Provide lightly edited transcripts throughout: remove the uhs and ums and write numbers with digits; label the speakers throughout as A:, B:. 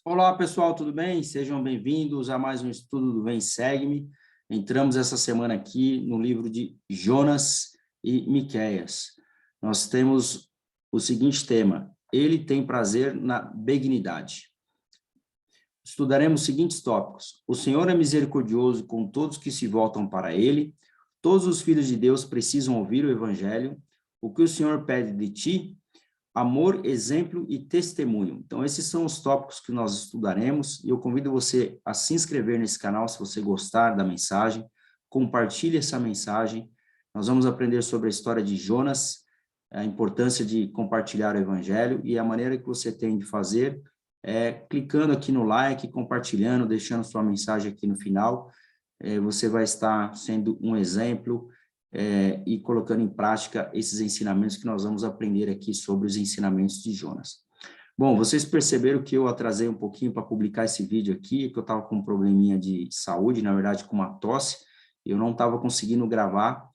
A: Olá, pessoal, tudo bem? Sejam bem-vindos a mais um estudo do Vem Segue-me. Entramos essa semana aqui no livro de Jonas e Miqueias. Nós temos o seguinte tema: Ele tem prazer na benignidade. Estudaremos os seguintes tópicos: o Senhor é misericordioso com todos que se voltam para Ele. Todos os filhos de Deus precisam ouvir o Evangelho. O que o Senhor pede de ti? Amor, exemplo e testemunho. Então, esses são os tópicos que nós estudaremos, e eu convido você a se inscrever nesse canal se você gostar da mensagem, compartilhe essa mensagem. Nós vamos aprender sobre a história de Jonas, a importância de compartilhar o evangelho, e a maneira que você tem de fazer é clicando aqui no like, compartilhando, deixando sua mensagem aqui no final. Você vai estar sendo um exemplo e colocando em prática esses ensinamentos que nós vamos aprender aqui sobre os ensinamentos de Jonas. Bom, vocês perceberam que eu atrasei um pouquinho para publicar esse vídeo aqui, que eu estava com um probleminha de saúde, na verdade com uma tosse, eu não estava conseguindo gravar,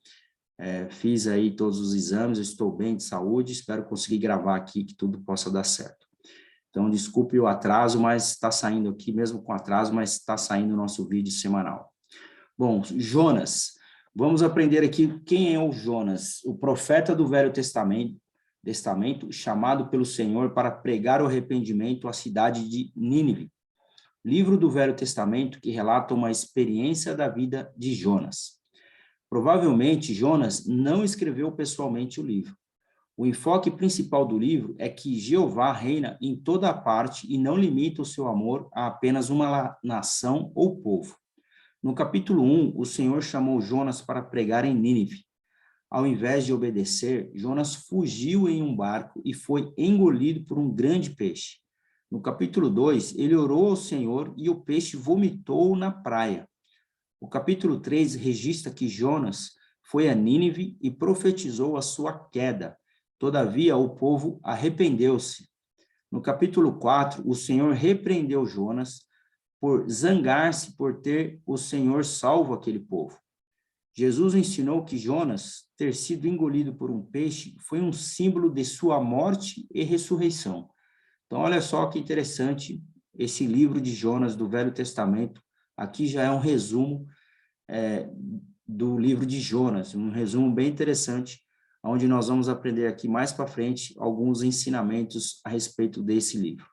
A: fiz aí todos os exames, eu estou bem de saúde, espero conseguir gravar aqui, que tudo possa dar certo. Então, desculpe o atraso, mas está saindo aqui, mesmo com atraso, mas está saindo o nosso vídeo semanal. Bom, Jonas. Vamos aprender aqui quem é o Jonas, o profeta do Velho Testamento, chamado pelo Senhor para pregar o arrependimento à cidade de Nínive. Livro do Velho Testamento que relata uma experiência da vida de Jonas. Provavelmente, Jonas não escreveu pessoalmente o livro. O enfoque principal do livro é que Jeová reina em toda a parte e não limita o seu amor a apenas uma nação ou povo. No capítulo 1, o Senhor chamou Jonas para pregar em Nínive. Ao invés de obedecer, Jonas fugiu em um barco e foi engolido por um grande peixe. No capítulo 2, ele orou ao Senhor e o peixe vomitou na praia. O capítulo 3 registra que Jonas foi a Nínive e profetizou a sua queda. Todavia, o povo arrependeu-se. No capítulo 4, o Senhor repreendeu Jonas por zangar-se por ter o Senhor salvo aquele povo. Jesus ensinou que Jonas, ter sido engolido por um peixe, foi um símbolo de sua morte e ressurreição. Então, olha só que interessante esse livro de Jonas do Velho Testamento. Aqui já é um resumo do livro de Jonas, um resumo bem interessante, onde nós vamos aprender aqui mais para frente alguns ensinamentos a respeito desse livro.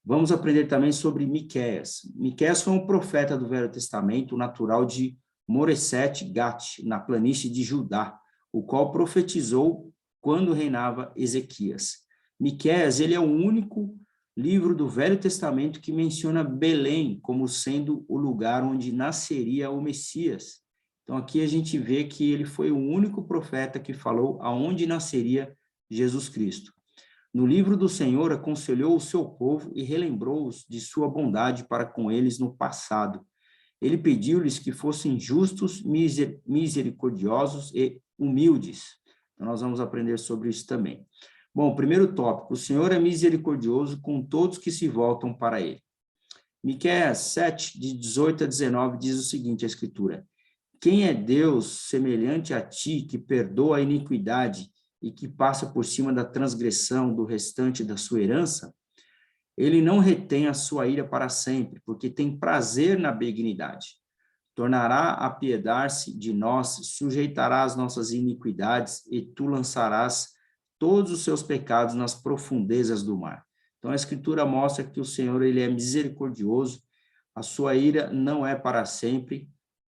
A: Vamos aprender também sobre Miqueias. Miqueias foi um profeta do Velho Testamento, natural de Moresete Gat, na planície de Judá, o qual profetizou quando reinava Ezequias. Miqueias, ele é o único livro do Velho Testamento que menciona Belém como sendo o lugar onde nasceria o Messias. Então, aqui a gente vê que ele foi o único profeta que falou aonde nasceria Jesus Cristo. No livro do Senhor, aconselhou o seu povo e relembrou-os de sua bondade para com eles no passado. Ele pediu-lhes que fossem justos, misericordiosos e humildes. Então, nós vamos aprender sobre isso também. Bom, primeiro tópico: o Senhor é misericordioso com todos que se voltam para ele. Miqueias 7, de 18 a 19, diz o seguinte, a Escritura: quem é Deus semelhante a ti, que perdoa a iniquidade e que passa por cima da transgressão do restante da sua herança? Ele não retém a sua ira para sempre, porque tem prazer na benignidade. Tornará a apiedar-se de nós, sujeitará as nossas iniquidades, e tu lançarás todos os seus pecados nas profundezas do mar. Então, a Escritura mostra que o Senhor, ele é misericordioso, a sua ira não é para sempre,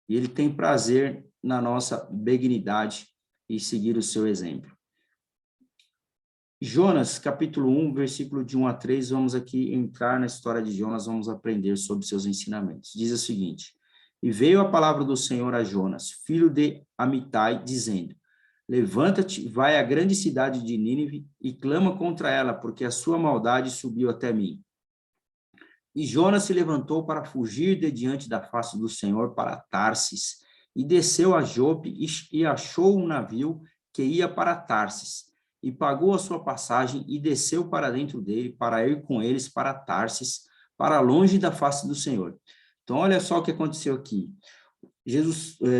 A: e ele tem prazer na nossa benignidade e seguir o seu exemplo. Jonas, capítulo 1, versículo de 1 a 3, vamos aqui entrar na história de Jonas, vamos aprender sobre seus ensinamentos. Diz o seguinte: e veio a palavra do Senhor a Jonas, filho de Amitai, dizendo: levanta-te, vai à grande cidade de Nínive e clama contra ela, porque a sua maldade subiu até mim. E Jonas se levantou para fugir de diante da face do Senhor para Tarsis, e desceu a Jope e achou um navio que ia para Tarsis, e pagou a sua passagem e desceu para dentro dele para ir com eles para Tarsis, para longe da face do Senhor. Então, olha só o que aconteceu aqui.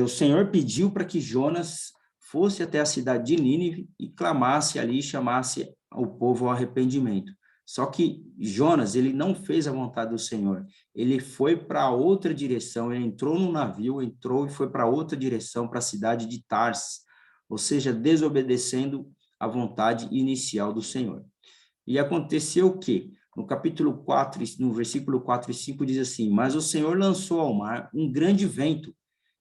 A: O Senhor pediu para que Jonas fosse até a cidade de Nínive e clamasse ali, chamasse o povo ao arrependimento. Só que Jonas, ele não fez a vontade do Senhor. Ele foi para outra direção, ele entrou no navio, entrou e foi para outra direção, para a cidade de Tarsis, ou seja, desobedecendo a vontade inicial do Senhor. E aconteceu o quê? No capítulo 4, no versículo 4 e 5, diz assim: mas o Senhor lançou ao mar um grande vento,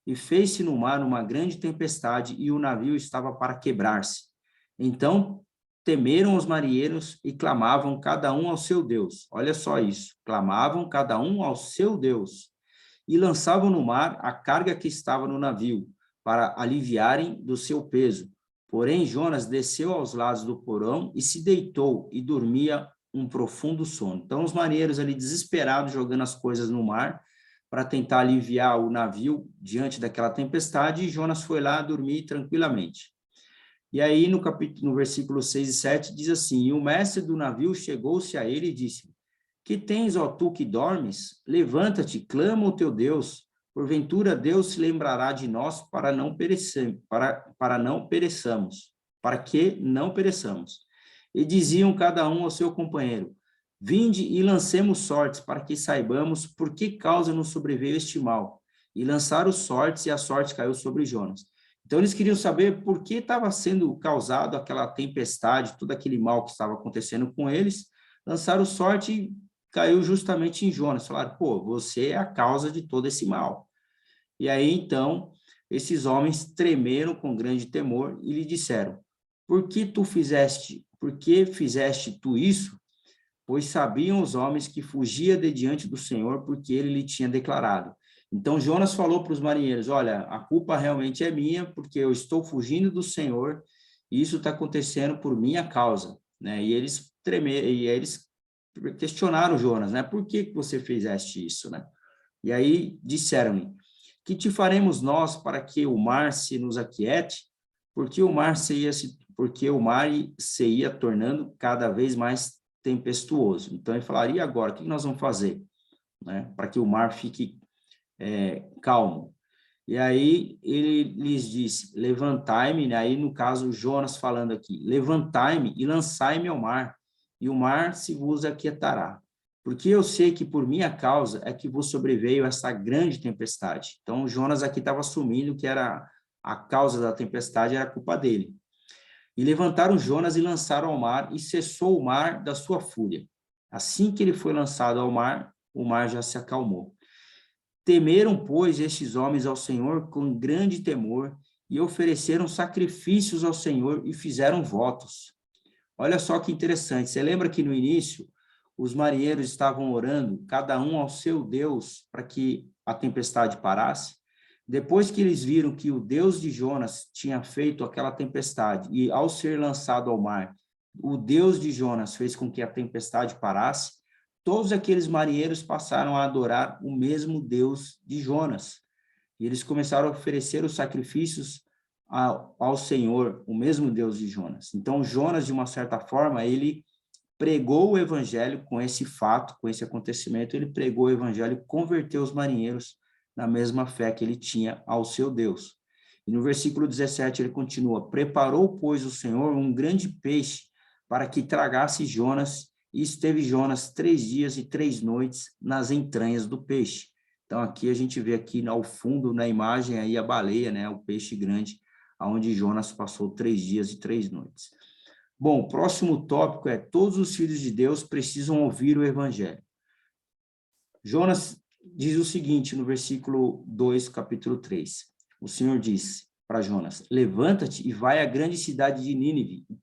A: e fez-se no mar uma grande tempestade, e o navio estava para quebrar-se. Então temeram os marinheiros e clamavam cada um ao seu Deus. Olha só isso, clamavam cada um ao seu Deus, e lançavam no mar a carga que estava no navio, para aliviarem do seu peso. Porém, Jonas desceu aos lados do porão e se deitou e dormia um profundo sono. Então, os marinheiros ali desesperados, jogando as coisas no mar, para tentar aliviar o navio diante daquela tempestade, e Jonas foi lá dormir tranquilamente. E aí, no versículo 6 e 7, diz assim: e o mestre do navio chegou-se a ele e disse: que tens, ó tu que dormes? Levanta-te, clama o teu Deus. Porventura Deus se lembrará de nós para não pereçamos, para que não pereçamos. E diziam cada um ao seu companheiro: vinde e lancemos sortes, para que saibamos por que causa nos sobreveio este mal. E lançaram sortes, e a sorte caiu sobre Jonas. Então, eles queriam saber por que estava sendo causado aquela tempestade, todo aquele mal que estava acontecendo com eles. Lançaram sorte e caiu justamente em Jonas. Falaram: pô, você é a causa de todo esse mal. E aí, então, esses homens tremeram com grande temor e lhe disseram: por que fizeste tu isso? Pois sabiam os homens que fugia de diante do Senhor, porque ele lhe tinha declarado. Então Jonas falou para os marinheiros: olha, a culpa realmente é minha, porque eu estou fugindo do Senhor, e isso está acontecendo por minha causa, né? E eles questionaram Jonas, né? Por que você fizeste isso, né? E aí disseram-lhe: que te faremos nós para que o mar se nos aquiete? Porque o mar se ia tornando cada vez mais tempestuoso. Então ele falaria: e agora, o que nós vamos fazer, né? Para que o mar fique calmo. E aí ele lhes disse: levantai-me, né? Aí no caso Jonas falando aqui: levantai-me e lançai-me ao mar, e o mar se vos aquietará. Porque eu sei que por minha causa é que vos sobreveio essa grande tempestade. Então Jonas aqui estava assumindo que era a causa da tempestade, era culpa dele. E levantaram Jonas e lançaram ao mar, e cessou o mar da sua fúria. Assim que ele foi lançado ao mar, o mar já se acalmou. Temeram, pois, estes homens ao Senhor com grande temor, e ofereceram sacrifícios ao Senhor e fizeram votos. Olha só que interessante. Você lembra que no início os marinheiros estavam orando, cada um ao seu Deus, para que a tempestade parasse? Depois que eles viram que o Deus de Jonas tinha feito aquela tempestade, e ao ser lançado ao mar, o Deus de Jonas fez com que a tempestade parasse, todos aqueles marinheiros passaram a adorar o mesmo Deus de Jonas. E eles começaram a oferecer os sacrifícios ao Senhor, o mesmo Deus de Jonas. Então, Jonas, de uma certa forma, ele pregou o evangelho com esse fato, com esse acontecimento, ele pregou o evangelho e converteu os marinheiros na mesma fé que ele tinha ao seu Deus. E no versículo 17 ele continua: preparou, pois, o Senhor um grande peixe para que tragasse Jonas, e esteve Jonas 3 dias e 3 noites nas entranhas do peixe. Então aqui a gente vê aqui ao fundo na imagem aí a baleia, né, o peixe grande, aonde Jonas passou 3 dias e 3 noites. Bom, o próximo tópico é: todos os filhos de Deus precisam ouvir o evangelho. Jonas diz o seguinte no versículo 2, capítulo 3. O Senhor diz para Jonas: levanta-te e vai à grande cidade de Nínive e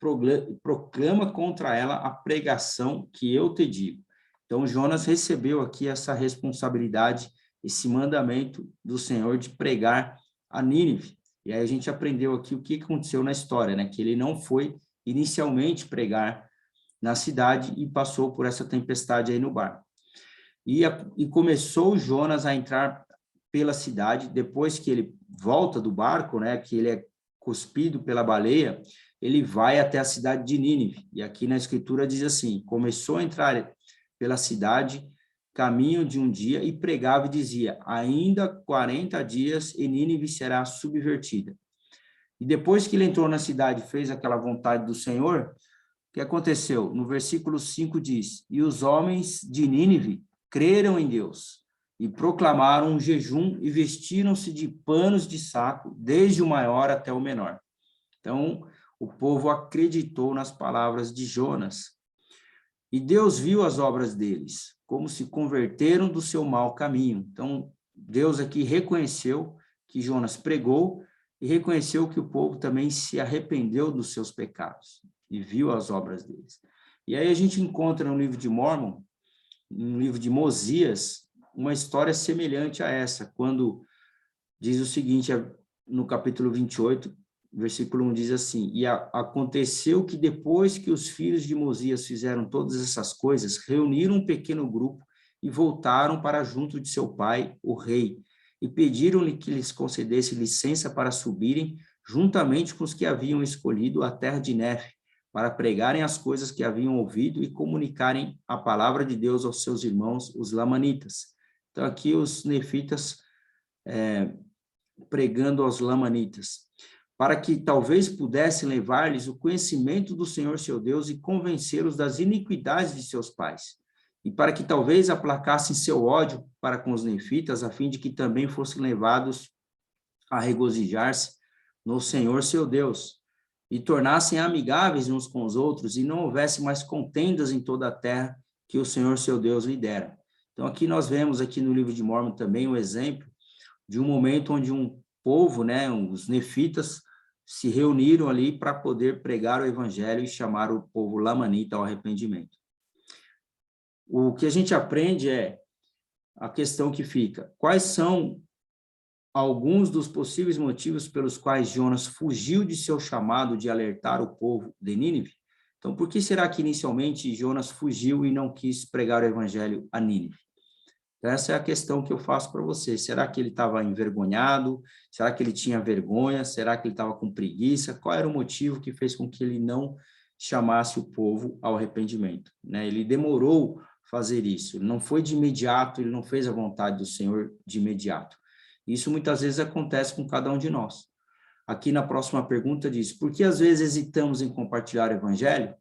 A: proclama contra ela a pregação que eu te digo. Então Jonas recebeu aqui essa responsabilidade, esse mandamento do Senhor de pregar a Nínive. E aí a gente aprendeu aqui o que aconteceu na história, né? Que ele não foi inicialmente pregar na cidade e passou por essa tempestade aí no barco. E começou Jonas a entrar pela cidade. Depois que ele volta do barco, né, que ele é cuspido pela baleia, ele vai até a cidade de Nínive. E aqui na escritura diz assim: começou a entrar pela cidade, caminho de um dia, e pregava e dizia: ainda 40 dias e Nínive será subvertida. E depois que ele entrou na cidade e fez aquela vontade do Senhor, que aconteceu? No versículo 5 diz, e os homens de Nínive creram em Deus e proclamaram um jejum e vestiram-se de panos de saco, desde o maior até o menor. Então, o povo acreditou nas palavras de Jonas. E Deus viu as obras deles, como se converteram do seu mau caminho. Então, Deus aqui reconheceu que Jonas pregou e reconheceu que o povo também se arrependeu dos seus pecados e viu as obras deles. E aí a gente encontra no livro de Mórmon, no livro de Mosias, uma história semelhante a essa, quando diz o seguinte, no capítulo 28, versículo 1 diz assim, e aconteceu que depois que os filhos de Mosias fizeram todas essas coisas, reuniram um pequeno grupo e voltaram para junto de seu pai, o rei, e pediram-lhe que lhes concedesse licença para subirem, juntamente com os que haviam escolhido a terra de Nefe, para pregarem as coisas que haviam ouvido e comunicarem a palavra de Deus aos seus irmãos, os lamanitas. Então, aqui os nefitas pregando aos lamanitas, para que talvez pudesse levar-lhes o conhecimento do Senhor seu Deus e convencê-los das iniquidades de seus pais, e para que talvez aplacassem seu ódio para com os nefitas, a fim de que também fossem levados a regozijar-se no Senhor seu Deus, e tornassem amigáveis uns com os outros, e não houvesse mais contendas em toda a terra que o Senhor seu Deus lhe dera. Então, aqui nós vemos, aqui no livro de Mórmon também, um exemplo de um momento onde um povo, né, os nefitas, se reuniram ali para poder pregar o evangelho e chamar o povo lamanita ao arrependimento. O que a gente aprende é a questão que fica, quais são alguns dos possíveis motivos pelos quais Jonas fugiu de seu chamado de alertar o povo de Nínive? Então, por que será que inicialmente Jonas fugiu e não quis pregar o evangelho a Nínive? Então, essa é a questão que eu faço para você. Será que ele estava envergonhado? Será que ele tinha vergonha? Será que ele estava com preguiça? Qual era o motivo que fez com que ele não chamasse o povo ao arrependimento? Né? Ele demorou fazer isso, ele não foi de imediato, ele não fez a vontade do Senhor de imediato. Isso muitas vezes acontece com cada um de nós. Aqui na próxima pergunta diz, por que às vezes hesitamos em compartilhar o evangelho?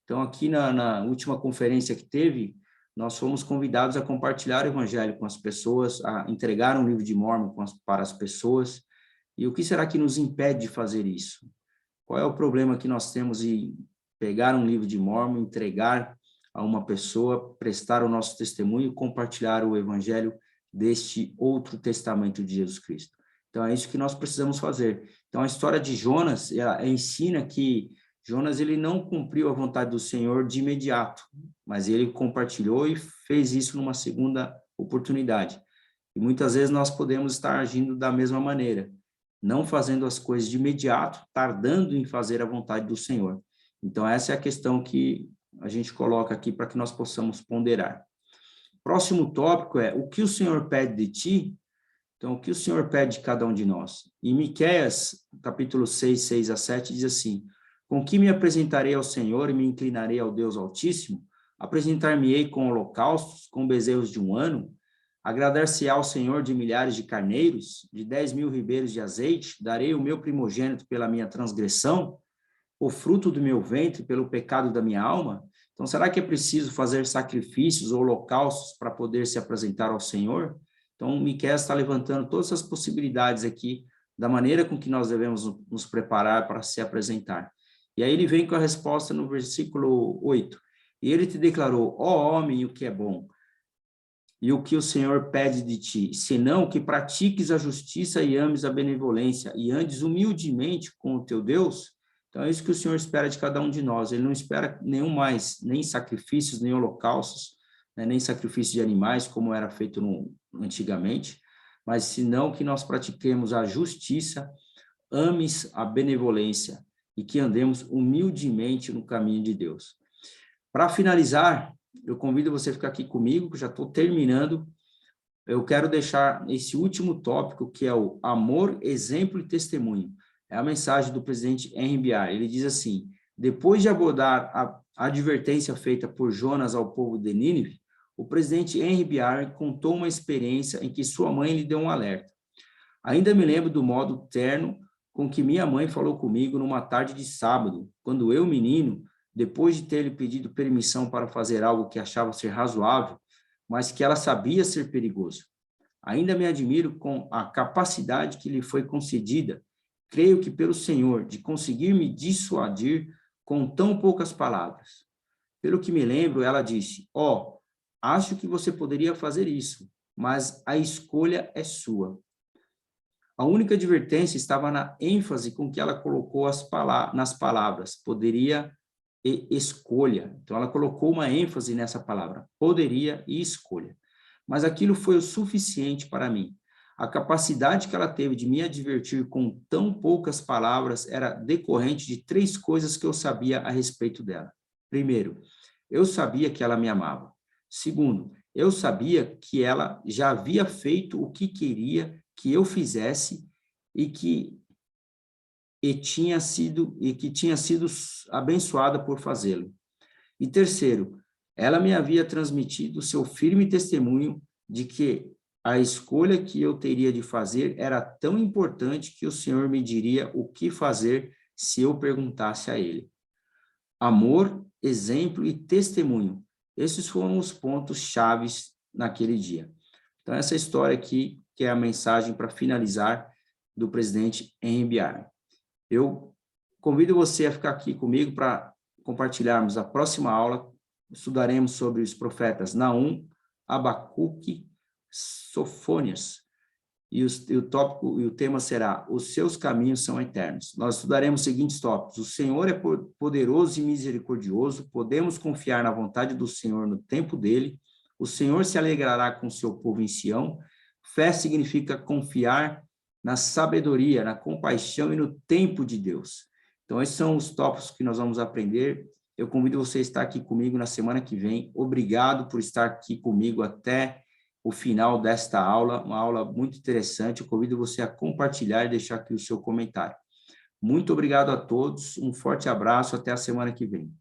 A: Então, aqui na última conferência que teve, nós fomos convidados a compartilhar o evangelho com as pessoas, a entregar um livro de Mórmon para as pessoas. E o que será que nos impede de fazer isso? Qual é o problema que nós temos em pegar um livro de Mórmon, entregar a uma pessoa, prestar o nosso testemunho e compartilhar o evangelho deste outro testamento de Jesus Cristo? Então, é isso que nós precisamos fazer. Então, a história de Jonas ensina que Jonas ele não cumpriu a vontade do Senhor de imediato, mas ele compartilhou e fez isso numa segunda oportunidade. E muitas vezes nós podemos estar agindo da mesma maneira, não fazendo as coisas de imediato, tardando em fazer a vontade do Senhor. Então, essa é a questão que a gente coloca aqui para que nós possamos ponderar. Próximo tópico é, o que o Senhor pede de ti? Então, o que o Senhor pede de cada um de nós? Em Miqueias, capítulo 6, 6 a 7, diz assim, com que me apresentarei ao Senhor e me inclinarei ao Deus Altíssimo? Apresentar-me-ei com holocaustos, com bezerros de um ano? Agradar-se-á ao Senhor de milhares de carneiros, de 10.000 ribeiros de azeite? Darei o meu primogênito pela minha transgressão? O fruto do meu ventre pelo pecado da minha alma? Então, será que é preciso fazer sacrifícios ou holocaustos para poder se apresentar ao Senhor? Então, Miqueias está levantando todas as possibilidades aqui da maneira com que nós devemos nos preparar para se apresentar. E aí ele vem com a resposta no versículo 8. E ele te declarou, ó homem, o que é bom, e o que o Senhor pede de ti, senão que pratiques a justiça e ames a benevolência, e andes humildemente com o teu Deus. Então é isso que o Senhor espera de cada um de nós. Ele não espera nem sacrifícios, nem holocaustos, né, nem sacrifícios de animais, como era feito antigamente, mas senão que nós pratiquemos a justiça, ames a benevolência, e que andemos humildemente no caminho de Deus. Para finalizar, eu convido você a ficar aqui comigo, que eu já estou terminando. Eu quero deixar esse último tópico, que é o amor, exemplo e testemunho. É a mensagem do presidente Henry Biar. Ele diz assim, depois de abordar a advertência feita por Jonas ao povo de Nínive, o presidente Henry Biar contou uma experiência em que sua mãe lhe deu um alerta. Ainda me lembro do modo terno com que minha mãe falou comigo numa tarde de sábado, quando eu, menino, depois de ter lhe pedido permissão para fazer algo que achava ser razoável, mas que ela sabia ser perigoso. Ainda me admiro com a capacidade que lhe foi concedida, creio que pelo Senhor, de conseguir me dissuadir com tão poucas palavras. Pelo que me lembro, ela disse, acho que você poderia fazer isso, mas a escolha é sua. A única advertência estava na ênfase com que ela colocou nas palavras, poderia e escolha. Então, ela colocou uma ênfase nessa palavra, poderia e escolha. Mas aquilo foi o suficiente para mim. A capacidade que ela teve de me advertir com tão poucas palavras era decorrente de 3 coisas que eu sabia a respeito dela. Primeiro, eu sabia que ela me amava. Segundo, eu sabia que ela já havia feito o que queria que eu fizesse e que tinha sido abençoada por fazê-lo. E terceiro, ela me havia transmitido seu firme testemunho de que a escolha que eu teria de fazer era tão importante que o Senhor me diria o que fazer se eu perguntasse a ele. Amor, exemplo e testemunho. Esses foram os pontos chaves naquele dia. Então, essa história aqui, que é a mensagem para finalizar do presidente Henry B. Eyring. Eu convido você a ficar aqui comigo para compartilharmos a próxima aula. Estudaremos sobre os profetas Naum, Abacuque, Sofônias. E o tema será: os seus caminhos são eternos. Nós estudaremos os seguintes tópicos: o Senhor é poderoso e misericordioso, podemos confiar na vontade do Senhor no tempo dele, o Senhor se alegrará com o seu povo em Sião, fé significa confiar na sabedoria, na compaixão e no tempo de Deus. Então, esses são os tópicos que nós vamos aprender. Eu convido você a estar aqui comigo na semana que vem. Obrigado por estar aqui comigo até o final desta aula, uma aula muito interessante. Eu convido você a compartilhar e deixar aqui o seu comentário. Muito obrigado a todos, um forte abraço, até a semana que vem.